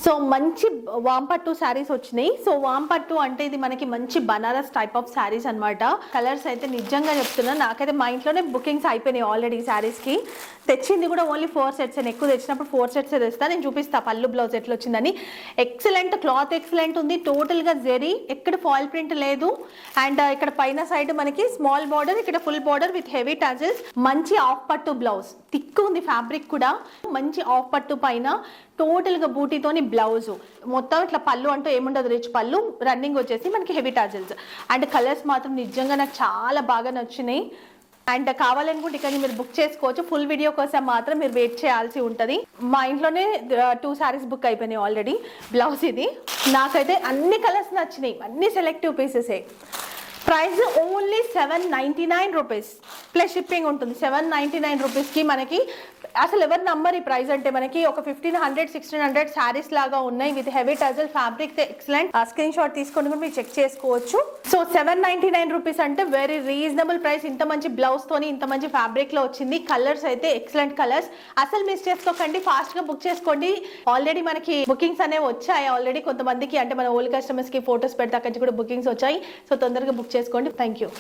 So మంచి వాంపట్టు శారీస్ వచ్చినాయి. So వాంపట్టు అంటే ఇది మనకి మంచి బనారస్ టైప్ ఆఫ్ శారీస్ అనమాట. కలర్స్ అయితే నిజంగా చెప్తున్నా, నాకైతే మా ఇంట్లోనే బుకింగ్స్ అయిపోయినాయి ఆల్రెడీ ఈ శారీస్కి. తెచ్చింది కూడా ఓన్లీ 4 సెట్స్. నేను ఎక్కువ తెచ్చినప్పుడు 4 సెట్స్ తెస్తా. నేను చూపిస్తా పళ్ళు బ్లౌజ్ ఎట్లా వచ్చిందని. ఎక్సలెంట్ క్లాత్, ఎక్సలెంట్ ఉంది. టోటల్గా జెరీ, ఎక్కడ ఫాయిల్ ప్రింట్ లేదు. అండ్ ఇక్కడ పైన సైడ్ మనకి స్మాల్ బార్డర్, ఇక్కడ full border with heavy tassels. మంచి ఆఫ్ పట్టు బ్లౌజ్, థిక్ ఉంది ఫ్యాబ్రిక్ కూడా. మంచి ఆఫ్ పట్టు పైన టోటల్గా బూటీతోని బ్లౌజ్. మొత్తం ఇట్లా పళ్ళు అంటూ ఏముండదు, రిచ్ పళ్ళు. రన్నింగ్ వచ్చేసి మనకి హెవీ టాజిల్స్. అండ్ కలర్స్ మాత్రం నిజంగా నాకు చాలా బాగా నచ్చినాయి. అండ్ కావాలనుకుంటే ఇక్కడ మీరు బుక్ చేసుకోవచ్చు. ఫుల్ వీడియో కోసం మాత్రం మీరు వెయిట్ చేయాల్సి ఉంటుంది. మా ఇంట్లోనే 2 శారీస్ బుక్ అయిపోయినాయి ఆల్రెడీ. బ్లౌజ్ ఇది. నాకైతే అన్ని కలర్స్ నచ్చినాయి, అన్ని సెలెక్టివ్ పీసెసే. Price only 799 rupees plus shipping ఉంటుంది. 799 రూపీస్కి మనకి అసలు ఎవరు నంబర్ ఈ ప్రైస్ అంటే, మనకి ఒక 1500 1600 శారీస్ లాగా ఉన్నాయి with heavy టజల్ fabric. Excellent. Screen shot తీసుకొని కూడా మీరు చెక్ చేసుకోవచ్చు. సో 799 రూపీస్ అంటే వెరీ రీజనబుల్ ప్రైస్. ఇంత మంచి బ్లౌజ్ తోని ఇంత మంచి ఫ్యాబ్రిక్ లో వచ్చింది. కలర్స్ అయితే ఎక్సలెంట్ కలర్స్. అసలు మిస్ చేసుకోకండి, ఫాస్ట్ గా బుక్ చేసుకోండి. ఆల్రెడీ మనకి బుకింగ్స్ అనేవి వచ్చాయి ఆల్రెడీ కొంతమందికి. అంటే మన ఓల్డ్ కస్టమర్స్ కి ఫోటోస్ పెడితే అక్కడి నుంచి కూడా బుకింగ్స్ వచ్చాయి. సో తొందరగా బుక్ చేసుకోండి. Thank you.